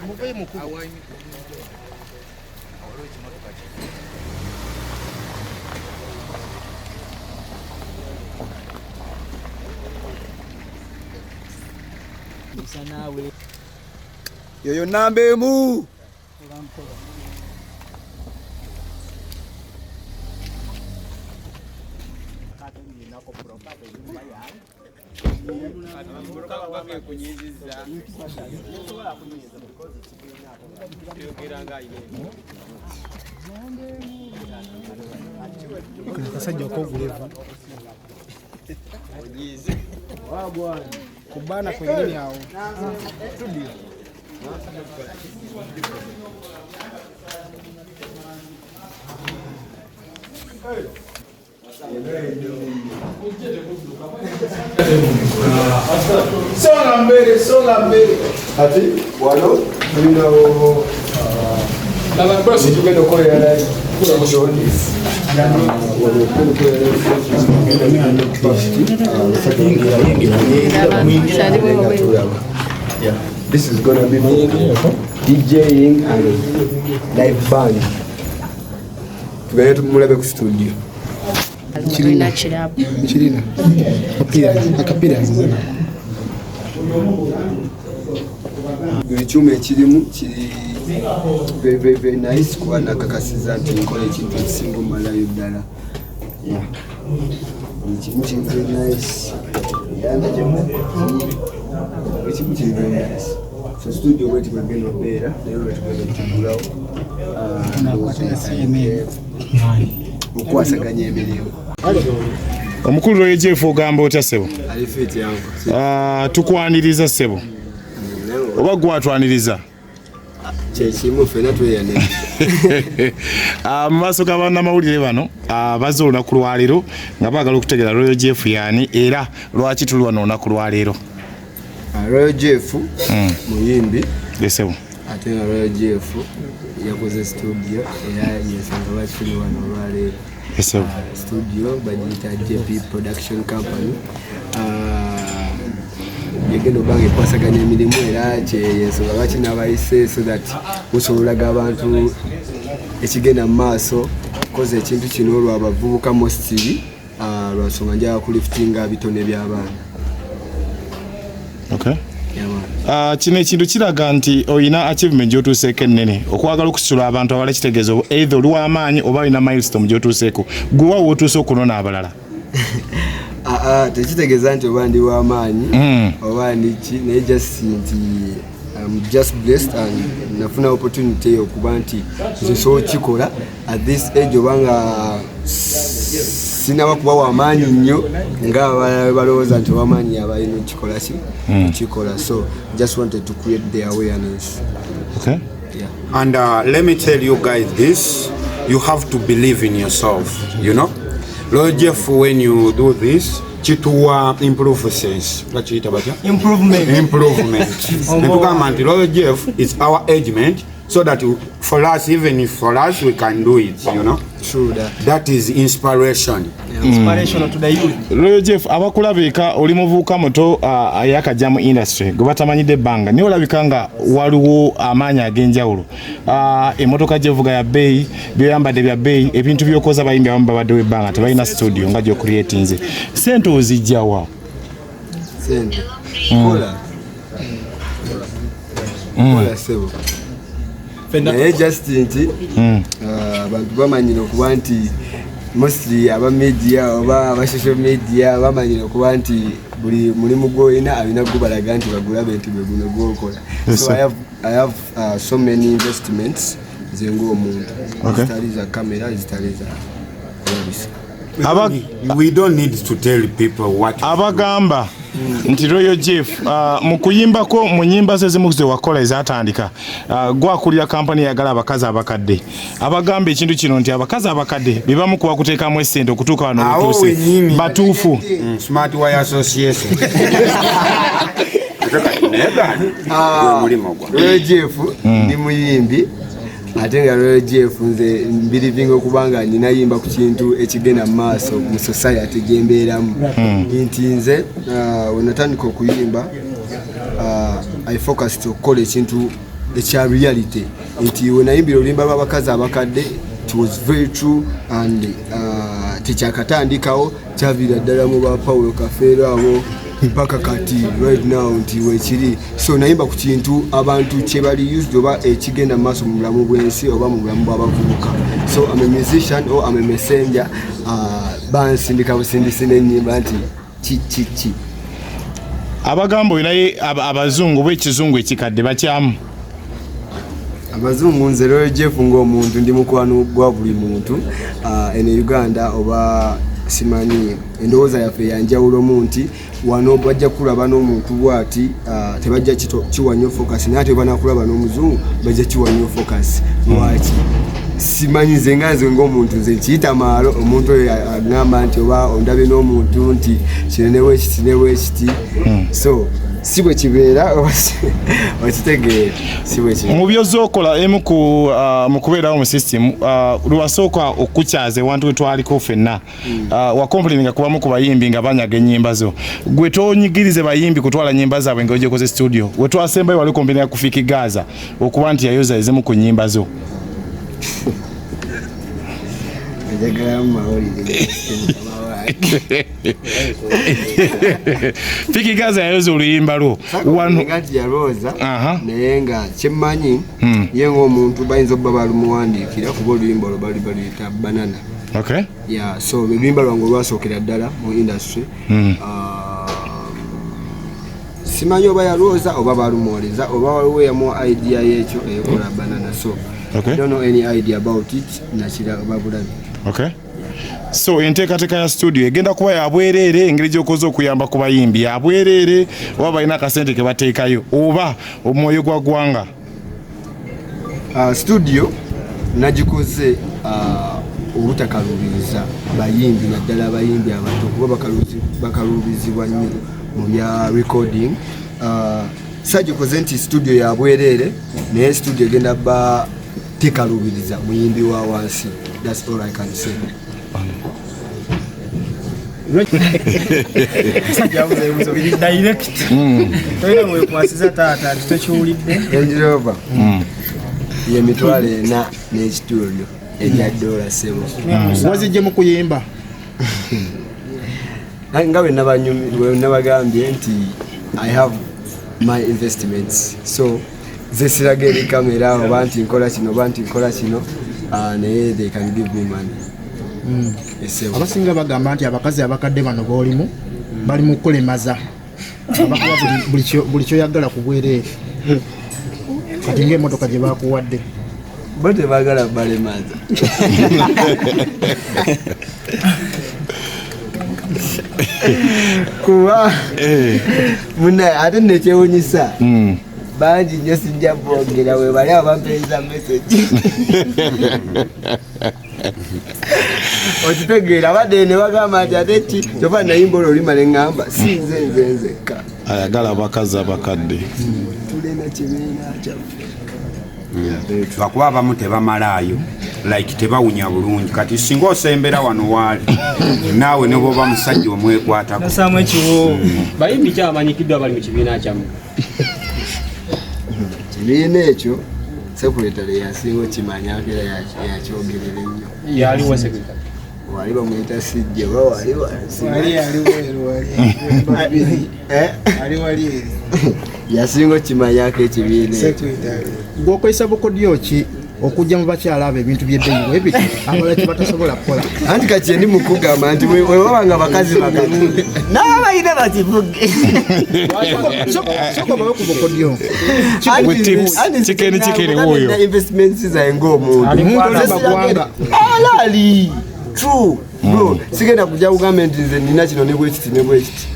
muve mukuru yoyo namba emu kasajja kogulevu kubana kwengine hao studio songa mbele ati wano tulinawo basi tugenda okukolera this is gonna be DJing and live band. Tugenda tumulabe ku studio. Chirina chirabu. Chirina. Akapira. Buli kyuma ekirimu kiri very nice kuba nakakasiza nti nkola ekintu ekisinga omumalayo ddala. Ekimu kiri very nice. Ekimu kiri very nice. So studio bweti bwegenda obeera naye lwetugenda okutugulawo okwasaganya emirimu. Omukulu Royal Jeff ogamba otya ssebo? Ali fit yangu. Tukwaniriza ssebo. Oba gwatwaniriza? Kyekimu ffenna tweyane. Mu maaso g'abannamawulire bano bazze olunaku lwaleero nga baagala okutegera Royal Jeff yaani era lwaki tuli wano olunaku lwaleero. Royal Jeff muyimbi ssebo. Ate nga Royal Jeff yakoze studio era yesanga bakiri wano olwaleero. Studio bagiyita JP Production Company. Yegenda obanga ekwasaganya emirimu era kyeyensonga lwaki nabayise so that musobolaga abantu ekigenda mu maaso koza ekintu kino olwo abavubuka mostly lwansonga njagala kuliftinga bitone by'abaana. Kino ekintu kiraga nti olina achievement gy'otuuseeko ennene okwagala okusitula abantu abala kitegeeza either oli w'amaanyi oba olina milestone gy'otuuseeko gwe wa w'otuuse okunona abalala. Tekitegeeza nti oba ndi w'amaanyi oba ndiki naye just nti I'm just blessed and nafuna opportunity okuba nti nsobola okukikola at this age obanga sinaba kuba w'amaanyi nnyo nga balowooza nti w'amaanyi abalina okukikola kikola so just wanted to create the awareness. Okay. Yeah. And let me tell you guys this, you have to believe in yourself, you know. Royal Jeff, when you do this, chituwa improvements. Improvement. And to come and Royal Jeff is our agement, so that for us, even if for us, we can do it, you know. True that. That is inspiration. Inspiration to the youth. Royal Jeff, abakulabika oli muvubuka muto ayakajja mu industry gwe batamanyidde ebbanga naye olabika nga waliwo amaanyi ag'enjawulo. Emmotoka gyevuga ya bbeeyi, byoyambadde bya bbeeyi, ebintu by'okoza bayimbi abamu babaddewo ebbanga tebalina studio nga gy'ocreatinze. Ssente ozijja wa? Ssente kola sebo naye just nti abantu bamanyire okuba nti mostly aba media oba aba social media bamanyire okuba nti buli mulimu gw'olina alina gubalaga nti bagulabe nti bwe guno gw'okola. So I have so many investments nze ng'omuntu zitali za kamera zitali za obisa. We don't need to tell people what abagamba nti Royal Jeff mu kuyimbako mu nnyimba ze zimu ze wakola ezatandika gwakulira kampani yagala abakazi abakadde abagamba ekintu kino nti abakazi abakadde bibamu kuba kuteekamu essente okutuuka wano otuuse batuufu. Smart Wire Association. Royal Jeff ndi muyimbi ate nga Royal Jeff nze mbirivinga okubanga ninayimba ku kintu ekigenda mu maaso mu society gyembeeramu nti nze wenatandika okuyimba I focused okukola ekintu ekya reality nti we nayimbira oluyimba lw'abakazi abakadde it was very true and tekyakatandikawo kyaviira ddala mu ba Paulo Kafeero abo mpaka kati right now nti wekiri so nayimba ku kintu abantu kye bali used oba ekigenda mu maaso mu bulamu bw'ensi oba mu bulamu bw'abavubuka so I'm a musician or I'm a messenger bansindika busindisi n'ennyimba nti chi abagambo naye abazungu bw'ekizungu ekikadde bakyamu abazungu nze Roy Jeff ng'omuntu ndi mukwano gwa buli muntu ene Uganda oba simanyi endowooza yaffe yanjawulo mu nti wano bajja kulaba n'omuntu bw'ati tebajja kiwa nnyo focus naye ate banakulaba n'omuzungu bajja kiwa nnyo focus lwaki simanyi nze nga nze ng'omuntu nze nkiyita maalo omuntu oyo agamba nti oba ondabye n'omuntu nti kinenewo ekiti so si bwe kibeera okitegeera si bwe kibeera mu byozookola emu mu kubeerawo mu system lwasooka okukyaza ewantu we twaliko ffenna wakomplininga kubamu ku bayimbi nga banyaga ennyimba zo gwe tonyigirize bayimbi kutwala nnyimba zaabwe nga ojekoze studio we twasembayo wali komplininga kufiiki Gaza okuba nti yayoza ezimu ku nnyimba zo Fiki Gaza yayoza oluyimba lwo wano ngati yalooza naye nga kyemmanyi ye ng'omuntu bayinza obba balumuwandiikira kuba oluyimba olwo bali baluyita banana so oluyimba lwange olwasookera ddala mu industry simanyi oba yalooza oba balumuwoleza oba waliwo yamuwa idea y'ekyo eyokola banana so I don't know any idea about it nakira babulabi so enteekateeka ya studio egenda kuba yabwereere engeri gy'okoze okuyamba ku bayimbi yabwereere oba balina akasente ke bateekayo oba omwoyo gwa ggwanga studio nagikoze obutakaluubiriza bayimbi naddala abayimbi abato kuba bakaluubirizibwa nnyo mu bya recording sagikoze nti studio yabwereere naye studio egenda ba tekaluubiriza muyimbi wa wansi that's all I can say direct toyina mwekwasiza taata tekiwulidde enjirova ye mitwalo ena n'ekitundu ebya dola sebo wazijje mu kuyimba nga bwe nabagambye nti I have my investments so ze siraga eri kamera oba nti nkola kino oba nti nkola kino naye they can give me money abasinga bagamba nti abakazi abakadde bano boolimu bali mu kulemaza abakuwa buli kyoyagala ku bwereere kati ng'emmotoka gye bakuwadde bo tebaagala balemaza kuba munaye ate nekyewunyisa bangi nnyo sijja bwogera we bali abampeeza message okitegeera abadde ne bagamba nti ate ki kyova nayimba olwo olimale ŋŋamba si nze nzekka ayagala abakazi abakadde tulina kibiina kyaffe lwakuba abamu tebamalaayo like tebawunya bulungi kati singa osembera wano waali naawe ne bwoba musajja omwekwatako nasaamu ekiwo bayimbi kyamanyikiddwa bali mu kibiina kyamu kibiina ekyo sekuretale yasinga okimanyako era yakyogerera ennyo yaliwo sekretary wali bamuyita sijja oba wali yasinga okimanyako ekibiina gwokozesa bukodyo ki okujja mu bakyala abo ebintu by'eddeyiwa ebiti abalala kye batasobola kukola anti kati ndi mukugamba nti webabanga bakazi bakati n'abalina bakivuge soka babe ku bukodyo kikeni woyo investments zaye ng'omuntu bagwanga alali true bro sigenda kujja kugamba nti nze nina kino ne bwekiti ne bwekiti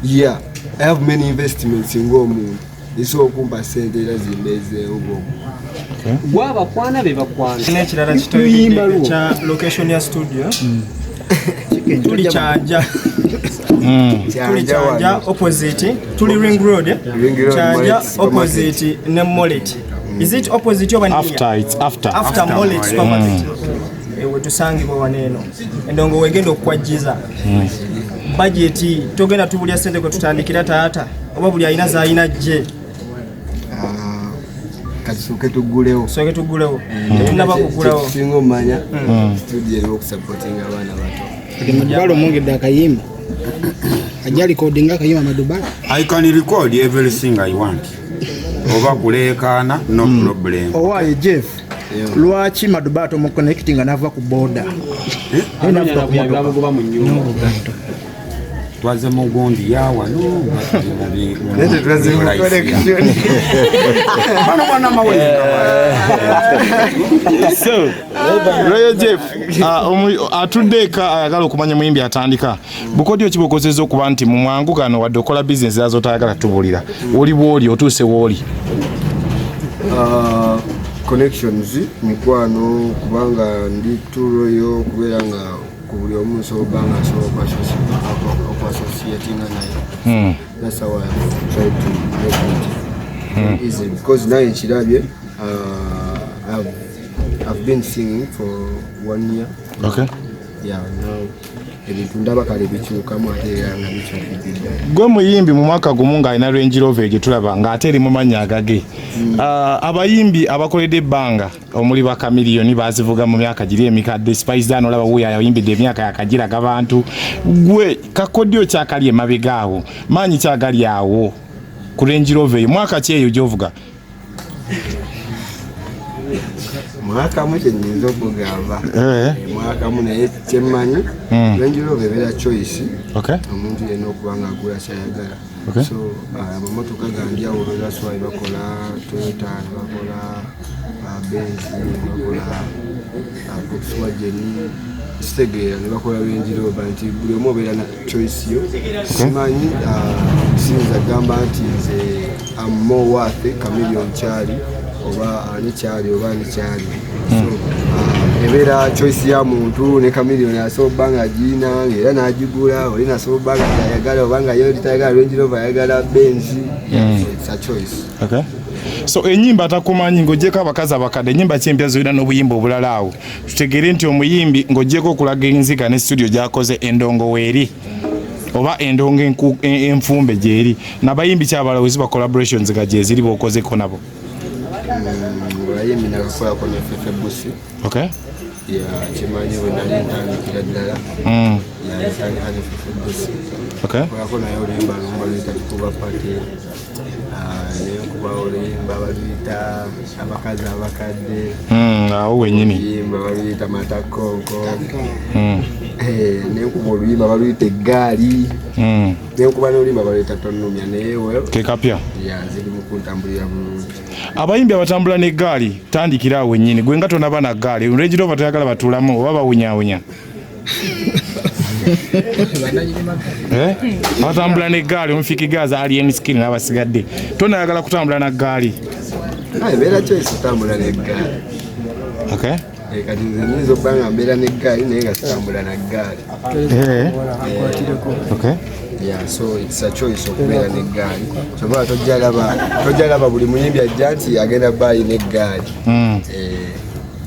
yeah I have many investments ng'omuntu iso okumpa sente era zimbeezeewo bwoko gwabakwana be bakwana n'ekirala kitoyimba kya location ya studio tuli kyanja opposite tuli ring road kyanja opposite ne Mollet is it opposite oba after Mollet supermarket ewe tusangibwa waneeno endongo wegenda okukwajiza budget togenda tubulya sente kwe tutandikira taata oba buli ayina zaalina gye katusuke tugulewo soke tugulewo tunaba kugulawo singo manya studio eri okusupportinga abaana bato Madubalo mwongedde akayimba ajja recording akayimba Madubalo. I can record everything I want. Oba kuleekaana no problem. Owaaye Jeff lwaki Madubalo tomu connecting anava ku border bamugoba mu nnyumba twaze mugundi yawano nete twaze mu connection bano bana mawezi So Royal Jeff atuddeeka ayagala okumanya muyimbi atandika bukodyo kibukozeza okuba nti mu mwangu gano wadde okola bizinesi zazo tayagala tubulira oli bwoli otuuse woli connections mikwano kubanga ndi turoyo kubeera nga ku buli omu nsobola nga nsobola associating naye. That's how I try to make it easy because now in Chirabye I've been singing for 1 year. Okay. Yeah, now ebintu ndaba kale bikyukamu ate era nga bikyukidde. Gwe muyimbi mu mwaka gumu ng'alina Range Rover gye tulaba ng'ate eri mu mannya agage. Abayimbi abakoledde ebbanga omuli ba Chameleone bazivuga mu myaka giri emikadde Spice Dan olaba wuyo yayimbidde emyaka yakagiraga abantu. Gwe kakodyo kyakali emabega awo maanyi kyagali awo ku Range Rover mwaka ki eyo gy'ovuga? Mwaka mwe nyinza okugamba mwaka mu naye kyemmanyi Range Rover ebeera choice omuntu yenna okuba nga agula kyayagala. So amamotoka ganjawulo zaswayi bakola Toyota bakola Benz bakola Volkswagen Stegera ne bakola Range Rover nti buli omu obeera na choice yo. Simanyi sinza gamba nti nze I'm more worth Chameleone kyali oba ani kyali oba ani kyali. So ebeera choice ya muntu ne Chameleone asoba nga gina era n'agigula oli nasoba nga ayagala oba nga yo litayagala Range Rover ayagala Benz. It's a choice. Okay. So enyimba atakumanyi ng'ogyeko abakazi abakadde enyimba kyempya zoyina n'obuyimba obulala awo tutegere nti omuyimbi ng'ogyeko okulaga enziga ne studio gy'akoze endongo weeri oba endongo enfumbe gyeri n'abayimbi kyabala wezi ba collaborations ga gye ziri b'okozeko nabo. Bayimbi nakakolako ne Fefe Busi. Okay. Kimanyi bwe nali ntandikira ddala yalitandika ne Fefe Busi. Okay. Kolako naye oluyimba lumu baluyita Kikuba Pate nenkuba oluyimba baluyita abakazi abakadde awo wenyini oluyimba baluyita Matakonko nenkuba oluyimba baluyita Eggaali nenkuba n'oluyimba baluyita Tonumya naye we kekapya ziri mu kuntambulira bulungi. Abayimbi abatambula n'eggaali tandikira awo wennyini gwe nga tonaba na ggaali Range Rover toyagala batuulamu oba bawunyawunya abatambula n'eggaali omufikigaza alien skin n'abasigadde tonayagala kutambula na ggaali ebeera choice kutambula n'eggaali. Okay. Kati nze nyinza okuba nga mbeera n'eggaali naye nga sitambula na ggaali. Okay. Yeah, so it's a choice okubeera n'eggaali kyova tojja laba buli muyimbi ajja nti agenda baayi n'eggaali.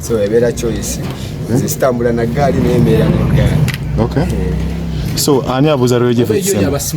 So ebeera choice nze sitambula na ggaali naye mbeera n'eggaali. Okay. So ani abuuza Royal Jeff?